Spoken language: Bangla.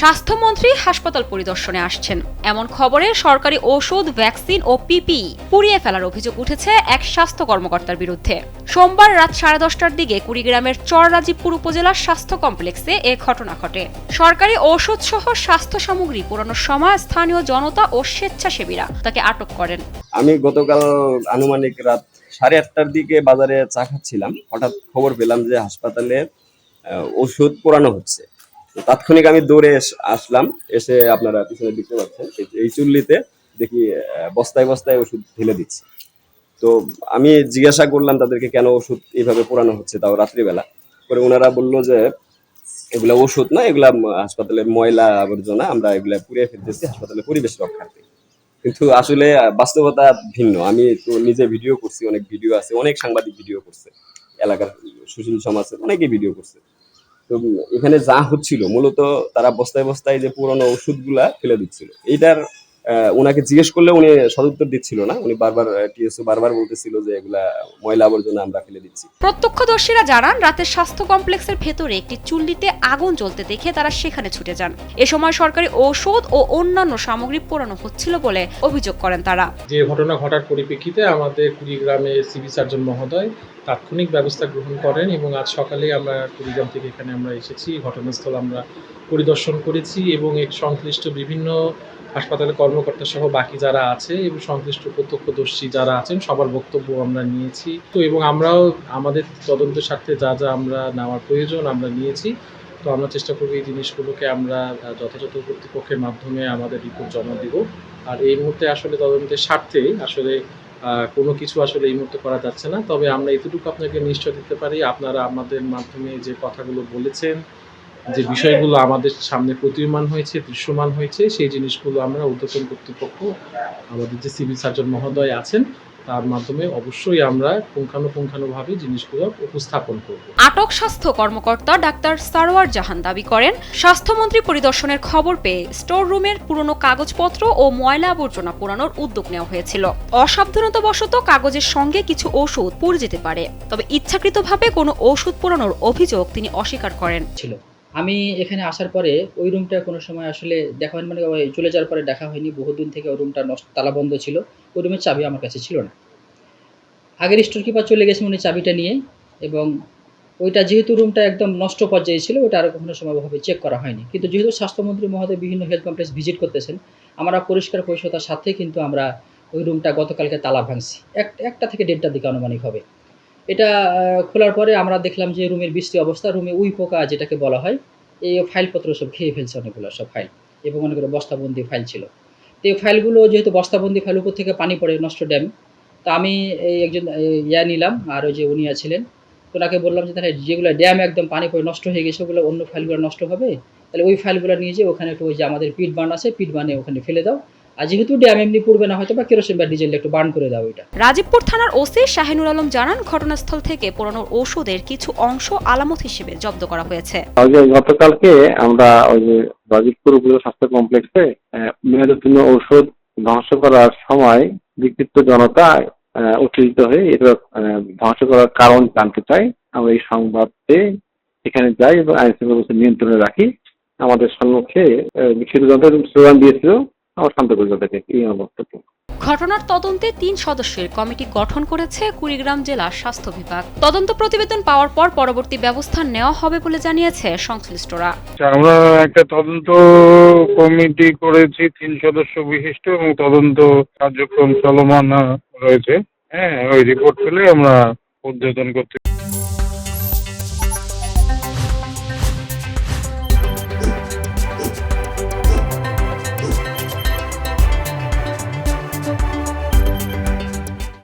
স্বাস্থ্যমন্ত্রী হাসপাতাল পরিদর্শনে আসছেন এমন খবরে সরকারি ঔষধ, ভ্যাকসিন ও পিপিই পুড়িয়ে ফেলার অভিযোগ উঠেছে এক স্বাস্থ্য কর্মকর্তার বিরুদ্ধে। সোমবার রাত 10:30টার দিকে কুড়িগ্রামের চররাজীবপুর উপজেলার স্বাস্থ্য কমপ্লেক্সে এ ঘটনা ঘটে। সরকারি ঔষধ সহ স্বাস্থ্য সামগ্রী পোড়ানোর সময় স্থানীয় জনতা ও স্বেচ্ছাসেবীরা তাকে আটক করেন। আমি গতকাল আনুমানিক রাত 8:30টার দিকে বাজারে চা খাচ্ছিলাম, হঠাৎ খবর পেলাম যে হাসপাতালে ওষুধ পোড়ানো হচ্ছে। তাৎক্ষণিক আমি দৌড়ে আসলাম, এসে আপনারা পিছনে দেখতে পাচ্ছেন এই চুল্লিতে দেখি বস্তায় বস্তায় ওষুধ ঢেলে দিচ্ছে। তো আমি জিজ্ঞাসা করলাম তাদেরকে কেন ওষুধ এইভাবে পোড়ানো হচ্ছে, তাও রাত্রিবেলা। পরে ওনারা বললো যে এগুলা ওষুধ না, এগুলা হাসপাতালের ময়লা আবর্জনা, আমরা এগুলা পুড়িয়ে ফেলতেছি হাসপাতালের পরিবেশ রক্ষার্থে। কিন্তু আসলে বাস্তবতা ভিন্ন। আমি তো নিজে ভিডিও করছি, অনেক ভিডিও আছে, অনেক সাংবাদিক ভিডিও করছে, এলাকার সুশীল সমাজের অনেকে ভিডিও করছে। তো এখানে যা হচ্ছিল মূলত তারা বস্তায় বস্তায় যে পুরনো ওষুধগুলা ফেলে দিচ্ছিল। এইটার ওনাকে জিজ্ঞেস করলে উনি সদুত্তর দিচ্ছিল না। উনি বারবার টিএসও বারবার বলতেছিল যে এগুলা ময়লা আবর্জনা আমরা ফেলে দিচ্ছি। প্রত্যক্ষদর্শীরা জানান রাতে স্বাস্থ্য কমপ্লেক্সের ভেতরে একটি চুল্লিতে আগুন জ্বলতে দেখে তারা সেখানে ছুটে যান। এ সময় সরকারি ঔষধ ও অন্যান্য সামগ্রী পোড়ানো হচ্ছিল বলে অভিযোগ করেন তারা। যে ঘটনা ঘটার পরিপ্রেক্ষিতে আমাদের কুড়িগ্রামে সিভিল সার্জন মহোদয় তাৎক্ষণিক ব্যবস্থা গ্রহণ করেন এবং আজ সকালে আমরা কুড়িগ্রাম থেকে এখানে আমরা এসেছি। ঘটনাস্থল আমরা পরিদর্শন করেছি এবং এর সংশ্লিষ্ট বিভিন্ন হাসপাতালের কর্মকর্তা সহ বাকি যারা আছে এবং সংশ্লিষ্ট প্রত্যক্ষদর্শী যারা আছেন সবার বক্তব্য আমরা নিয়েছি। তো এবং আমরাও আমাদের তদন্তের স্বার্থে যা যা আমরা নেওয়ার প্রয়োজন আমরা নিয়েছি। তো আমরা চেষ্টা করব এই জিনিসগুলোকে আমরা যথাযথ কর্তৃপক্ষের মাধ্যমে আমাদের রিপোর্ট জমা দিব। আর এই মুহূর্তে আসলে তদন্তের স্বার্থে আসলে কোনো কিছু আসলে এই মুহূর্তে করা যাচ্ছে না। তবে আমরা এতটুকু আপনাকে নিশ্চয় দিতে পারি, আপনারা আমাদের মাধ্যমে যে কথাগুলো বলেছেন, যে বিষয়গুলো আমাদের সামনে প্রতীয়মান হয়েছে, দৃশ্যমান হয়েছে, সেই জিনিসগুলো আমরা ঊর্ধ্বতন কর্তৃপক্ষ আমাদের যে সিভিল সার্জন মহোদয় আছেন তার মাধ্যমে অবশ্যই আমরা পুঙ্খানুপুঙ্খানুভাবে জিনিসগুলো উপস্থাপন করব। আটক স্বাস্থ্য কর্মকর্তা ডাক্তার সারোয়ার জাহান দাবি করেন, স্বাস্থ্যমন্ত্রী পরিদর্শনের খবর পেয়ে স্টোর রুমের পুরনো কাগজপত্র ও ময়লা আবর্জনা পোড়ানোর উদ্যোগ নেওয়া হয়েছিল। অসাবধানতাবশত কাগজের সঙ্গে কিছু ওষুধ পুড়ে যেতে পারে, তবে ইচ্ছাকৃতভাবে কোনো ওষুধ পোড়ানোর অভিযোগ তিনি অস্বীকার করেন। আমি এখানে আসার পরে ওই রুমটা কোনো সময় আসলে দেখা হয়নি, মানে চলে যাওয়ার পরে দেখা হয়নি। বহুদিন থেকে ওই রুমটা তালা বন্ধ ছিল। ওই রুমের চাবি আমার কাছে ছিল না। আগের স্টোর কিপার চলে গেছে উনি চাবিটা নিয়ে, এবং ওইটা যেহেতু রুমটা একদম নষ্ট পর্যায়ে ছিল ওটা আরও কখনো সময় ওভাবে চেক করা হয়নি। কিন্তু যেহেতু স্বাস্থ্যমন্ত্রী মহোদয় বিভিন্ন হেলথ কমপ্লেক্স ভিজিট করতেছেন, আমরা পরিষ্কার পরিচ্ছন্নতার সাথে কিন্তু আমরা ওই রুমটা গতকালকে তালা ভাঙছি। একটা থেকে 1:30টার দিকে আনুমানিক হবে। এটা খোলার পরে আমরা দেখলাম যে রুমের বৃষ্টি অবস্থা, রুমে উই পোকা যেটাকে বলা হয়, এই ফাইলপত্র সব খেয়ে ফেলছে অনেকগুলো সব ফাইল, এবং অনেকগুলো বস্তাবন্দি ফাইল ছিল। তো এই ফাইলগুলো যেহেতু বস্তাবন্দি ফাইল, উপর থেকে পানি পড়ে নষ্ট ড্যাম। তো আমি এই একজন নিলাম, আর ওই যে উনি ছিলেন, তো ওনাকে বললাম যে তাহলে যেগুলো ড্যাম একদম পানি পড়ে নষ্ট হয়ে গেছে ওগুলো অন্য ফাইলগুলো নষ্ট হবে, তাহলে ওই ফাইলগুলো নিয়ে যেয়ে ওখানে একটু ওই যে আমাদের পিট বার্ন আছে, পিট বার্নে ওখানে ফেলে দাও। আর যেহেতু ড্যাম এমনি পড়বে না, হয়তো বা কেরোসিন বা ডিজেল একটু বার্ন করে দাও এটা। রাজীবপুর থানার ওসি শাহিনুর আলম জানান, ঘটনাস্থল থেকে পোড়ানোর ঔষধের কিছু অংশ আলামত হিসেবে জব্দ করা হয়েছে। গতকালকে আমরা ওই যে রাজীবপুর উপজেলা স্বাস্থ্য কমপ্লেক্সে মেয়াদোত্তীর্ণ ঔষধ ধ্বংস করার সময় বিক্ষিপ্ত জনতা উত্তেজিত হয়ে এটা ধ্বংস করার কারণ জানতে চাই। আমরা এই সংবাদ পেয়ে এখানে যাই এবং আইন শৃঙ্খলা নিয়ন্ত্রণে রাখি। আমাদের সম্মুখে বিক্ষিপ্ত জনতা স্লোগান দিয়েছিল, আমার শান্ত করে তাদেরকে এই বক্তব্য। ঘটনার তদন্তে 3 সদস্যের কমিটি গঠন করেছে কুড়িগ্রাম জেলা স্বাস্থ্য বিভাগ। তদন্ত প্রতিবেদন পাওয়ার পর পরবর্তী ব্যবস্থা নেওয়া হবে বলে জানিয়েছে সংশ্লিষ্টরা। আমরা একটা তদন্ত কমিটি করেছি 3 সদস্য বিশিষ্ট, এবং তদন্ত কার্যক্রম চলমান রয়েছে। ওই রিপোর্ট পেলে আমরা ঊর্ধ্বতন করতে